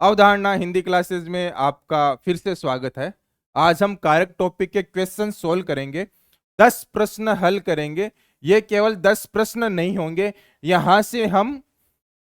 अवधारणा हिंदी क्लासेस में आपका फिर से स्वागत है। आज हम कारक टॉपिक के क्वेश्चन सोल्व करेंगे। 10 प्रश्न हल करेंगे। ये केवल 10 प्रश्न नहीं होंगे, यहां से हम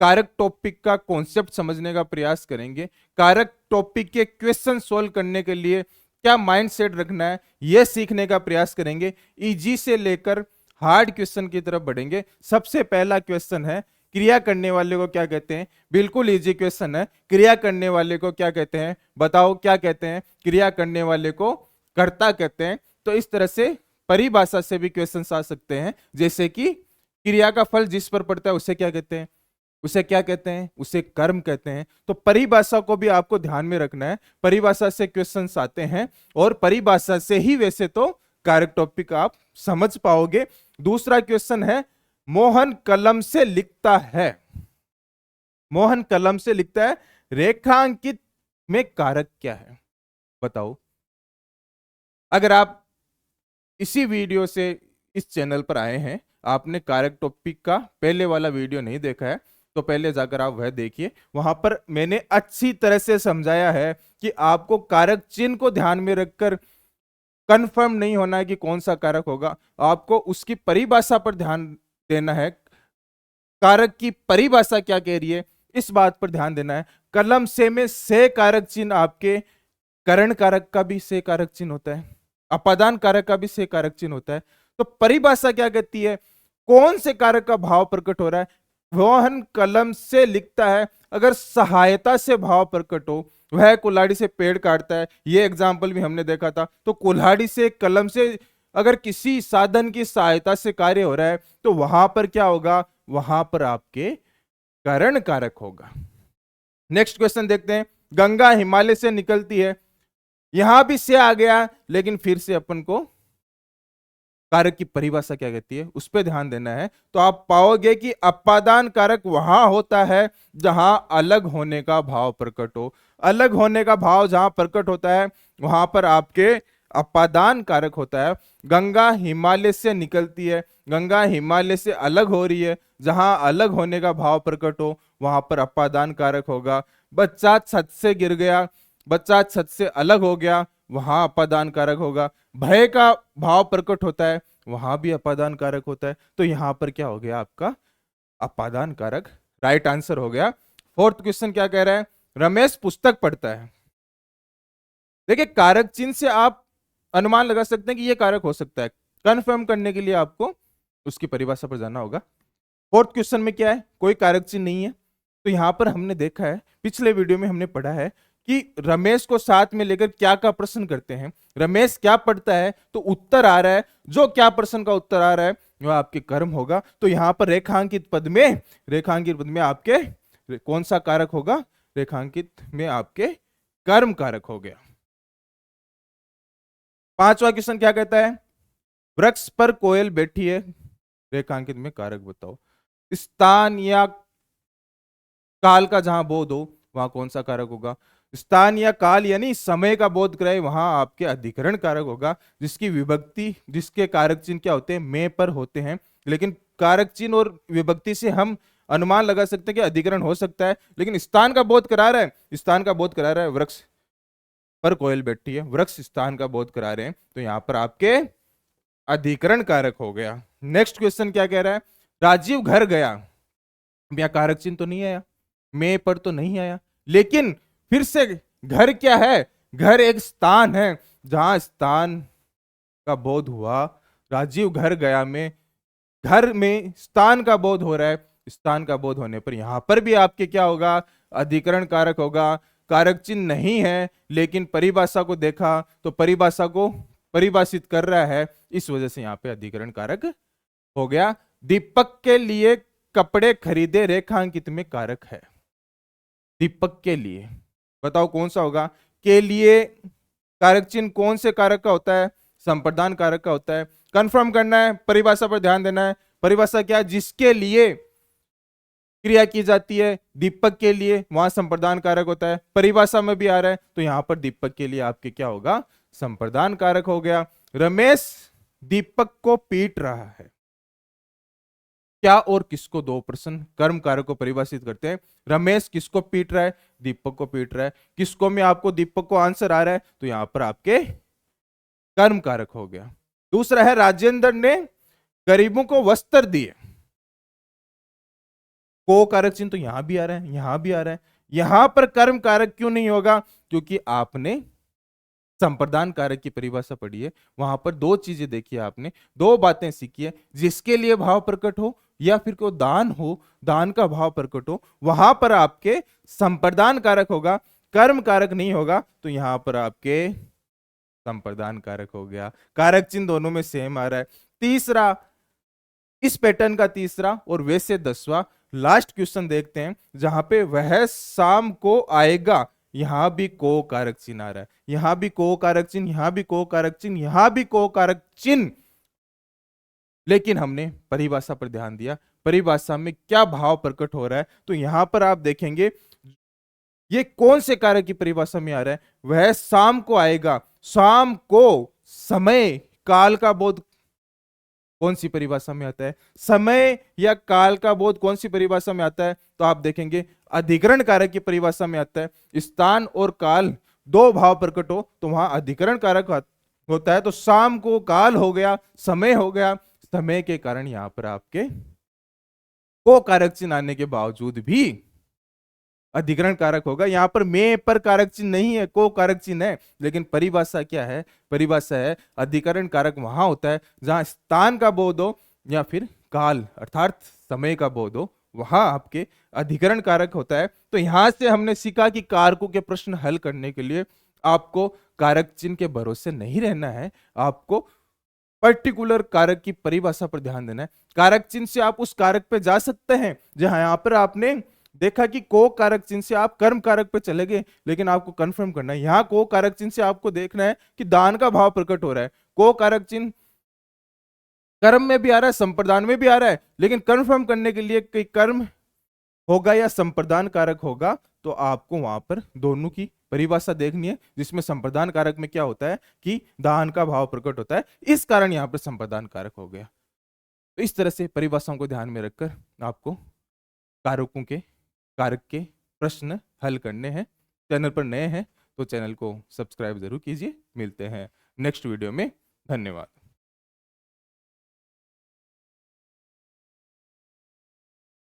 कारक टॉपिक का कॉन्सेप्ट समझने का प्रयास करेंगे। कारक टॉपिक के क्वेश्चन सोल्व करने के लिए क्या माइंडसेट रखना है, यह सीखने का प्रयास करेंगे। इजी से लेकर हार्ड क्वेश्चन की तरफ बढ़ेंगे। सबसे पहला क्वेश्चन है, क्रिया करने वाले को क्या कहते हैं? बिल्कुल इजी क्वेश्चन है। क्रिया करने वाले को क्या कहते हैं? बताओ क्या कहते हैं? क्रिया करने वाले को कर्ता कहते हैं। तो इस तरह से परिभाषा से भी क्वेश्चन आ सकते हैं, जैसे कि क्रिया का फल जिस पर पड़ता है उसे क्या कहते हैं? उसे क्या कहते हैं? उसे कर्म कहते हैं। तो परिभाषा को भी आपको ध्यान में रखना है। परिभाषा से क्वेश्चंस आते हैं और परिभाषा से ही वैसे तो कारक टॉपिक आप समझ पाओगे। दूसरा क्वेश्चन है, मोहन कलम से लिखता है। मोहन कलम से लिखता है, रेखांकित में कारक क्या है? बताओ। अगर आप इसी वीडियो से इस चैनल पर आए हैं, आपने कारक टॉपिक का पहले वाला वीडियो नहीं देखा है, तो पहले जाकर आप वह देखिए। वहां पर मैंने अच्छी तरह से समझाया है कि आपको कारक चिन्ह को ध्यान में रखकर कंफर्म नहीं होना है कि कौन सा कारक होगा, आपको उसकी परिभाषा पर ध्यान देना है। कारक की परिभाषा क्या कह रही है, इस बात पर ध्यान देना है। कलम से में से कारक चिन्ह आपके करण कारक का भी से कारक चिन्ह होता है, अपादान कारक का भी से कारक चिन्ह होता है। तो परिभाषा क्या कहती है? कौन से कारक का भाव प्रकट हो रहा है? मोहन कलम से लिखता है, अगर सहायता से भाव प्रकट हो, वह कुल्हाड़ी से पेड़ काटता है, ये एग्जाम्पल भी हमने देखा था। तो कुल्हाड़ी से कलम से अगर किसी साधन की सहायता से कार्य हो रहा है, तो वहां पर क्या होगा? वहां पर आपके करण कारक होगा। नेक्स्ट क्वेश्चन देखते हैं, गंगा हिमालय से निकलती है। यहां भी से आ गया, लेकिन फिर से अपन को कारक की परिभाषा क्या कहती है उस पर ध्यान देना है। तो आप पाओगे कि अपादान कारक वहां होता है जहां अलग होने का भाव प्रकट हो। अलग होने का भाव जहां प्रकट होता है, वहां पर आपके अपादान कारक होता है। गंगा हिमालय से निकलती है, गंगा हिमालय से अलग हो रही है, जहां अलग होने का भाव प्रकट हो, वहां पर अपादान कारक होगा। बच्चा छत से गिर गया, बच्चा छत से अलग हो गया, वहां अपादान कारक होगा। भय का भाव प्रकट होता है, वहां भी अपादान कारक होता है। तो यहां पर क्या हो गया? आपका अपादान कारक राइट आंसर हो गया। फोर्थ क्वेश्चन क्या कह रहा है? रमेश पुस्तक पढ़ता है। देखिए, कारक चिन्ह से आप अनुमान लगा सकते हैं कि यह कारक हो सकता है। कंफर्म करने के लिए आपको उसकी परिभाषा पर जाना होगा। फोर्थ क्वेश्चन में क्या है? कोई कारक चिन्ह नहीं है। तो यहां पर हमने देखा है, पिछले वीडियो में हमने पढ़ा है कि रमेश को साथ में लेकर क्या का प्रश्न करते हैं। रमेश क्या पढ़ता है, तो उत्तर आ रहा है, जो क्या प्रश्न का उत्तर आ रहा है वह आपके कर्म होगा। तो यहां पर रेखांकित पद में आपके कौन सा कारक होगा? रेखांकित में आपके कर्म कारक हो गया। पांचवा क्वेश्चन क्या कहता है? वृक्ष पर कोयल बैठी है, रेखांकित में कारक बताओ। स्थान या काल का जहां बोध हो, वहां कौन सा कारक होगा? स्थान या काल यानी समय का बोध कराए, वहां आपके अधिकरण कारक होगा, जिसकी विभक्ति, जिसके कारक चिन्ह क्या होते हैं? में पर होते हैं। लेकिन कारक चिन्ह और विभक्ति से हम अनुमान लगा सकते हैं कि अधिकरण हो सकता है। लेकिन स्थान का बोध करा रहा है, स्थान का बोध करा रहा है, वृक्ष पर कोयल बैठी है, वृक्ष स्थान का बोध करा रहे हैं, तो यहां पर आपके अधिकरण कारक हो गया। नेक्स्ट क्वेश्चन क्या कह रहा है? राजीव घर गया। यहां कारक चिन्ह तो नहीं आया, में पर तो नहीं आया, लेकिन फिर से घर क्या है? घर एक स्थान है, जहां स्थान का बोध हुआ। राजीव घर गया में घर में स्थान का बोध हो रहा है, स्थान का बोध होने पर यहां पर भी आपके क्या होगा? अधिकरण कारक होगा। कारक चिन्ह नहीं है, लेकिन परिभाषा को देखा तो परिभाषा को परिभाषित कर रहा है, इस वजह से यहां पे अधिकरण कारक हो गया। दीपक के लिए कपड़े खरीदे, रेखांकित में कारक है। दीपक के लिए बताओ कौन सा होगा? के लिए कारक चिन्ह कौन से कारक का होता है? संप्रदान कारक का होता है। कंफर्म करना है, परिभाषा पर ध्यान देना है। परिभाषा क्या है? जिसके लिए क्रिया की जाती है, दीपक के लिए, वहां संप्रदान कारक होता है। परिभाषा में भी आ रहा है, तो यहां पर दीपक के लिए आपके क्या होगा? संप्रदान कारक हो गया। रमेश दीपक को पीट रहा है। क्या और किसको दो प्रश्न कर्म कारक को परिभाषित करते हैं। रमेश किसको पीट रहा है, दीपक को पीट रहा है। किसको में आपको दीपक को आंसर आ रहा है, तो यहां पर आपके कर्म कारक हो गया। दूसरा है राजेंद्र ने गरीबों को वस्त्र दिए, को कारक चिन्ह तो यहां भी आ रहा है, यहां भी आ रहा है। यहां पर कर्म कारक क्यों नहीं होगा, क्योंकि आपने संप्रदान कारक की परिभाषा पढ़ी है, वहां पर दो चीजें देखी है आपने, दो बातें सीखी है। जिसके लिए भाव प्रकट हो या फिर कोई दान हो, दान का भाव प्रकट हो, वहां पर आपके संप्रदान कारक होगा, कर्म कारक नहीं होगा। तो यहां पर आपके संप्रदान कारक हो गया। कारक चिन्ह दोनों में सेम आ रहा है। तीसरा, इस पैटर्न का तीसरा और वैसे 10वां लास्ट क्वेश्चन देखते हैं, जहां पे वह शाम को आएगा, यहां भी को कारक चिन्ह आ रहा है, यहां भी को कारक चिन्ह, यहां भी को कारक चिन्ह, यहां भी को कारक चिन्ह। लेकिन हमने परिभाषा पर ध्यान दिया, परिभाषा में क्या भाव प्रकट हो रहा है। तो यहां पर आप देखेंगे ये कौन से कारक की परिभाषा में आ रहा है, वह शाम को आएगा। शाम को समय काल का बोध कौन सी परिभाषा में आता है, समय या काल का बोध कौन सी परिभाषा में आता है, तो आप देखेंगे अधिकरण कारक की परिभाषा में आता है। स्थान और काल दो भाव प्रकट हो तो वहां अधिकरण कारक होता है। तो शाम को काल हो गया, समय हो गया, समय के कारण यहां पर आपके को कारक चिन्ह आने के बावजूद भी अधिकरण कारक होगा। यहां पर में पर कारक चिन्ह नहीं है, को कारक चिन्ह है। लेकिन परिभाषा क्या है, परिभाषा है अधिकरण कारक वहां होता है जहां स्थान का बोध हो या फिर काल अर्थात समय का बोध हो, वहां आपके अधिकरण कारक होता है। तो यहां से हमने सीखा कि कारकों के प्रश्न हल करने के लिए आपको कारक चिन्ह के भरोसे नहीं रहना है, आपको पर्टिकुलर कारक की परिभाषा पर ध्यान देना है। कारक चिन्ह से आप उस कारक पे जा सकते हैं जहां यहां पर आपने देखा कि को कारक चिन्ह से आप कर्म कारक पे चले गए, लेकिन आपको कंफर्म करना है यहां को कारक चिन्ह से आपको देखना है कि दान का भाव प्रकट हो रहा है। को कारक चिन्ह कर्म में भी आ रहा है, संप्रदान में भी आ रहा है, लेकिन कंफर्म करने के लिए कि कर्म होगा या संप्रदान कारक होगा, तो आपको वहां पर दोनों की परिभाषा देखनी है, जिसमें संप्रदान कारक में क्या होता है कि दान का भाव प्रकट होता है, इस कारण यहां पर संप्रदान कारक हो गया। तो इस तरह से परिभाषाओं को ध्यान में रखकर आपको कारकों के कारक के प्रश्न हल करने हैं। चैनल पर नए हैं तो चैनल को सब्सक्राइब जरूर कीजिए। मिलते हैं नेक्स्ट वीडियो में। धन्यवाद।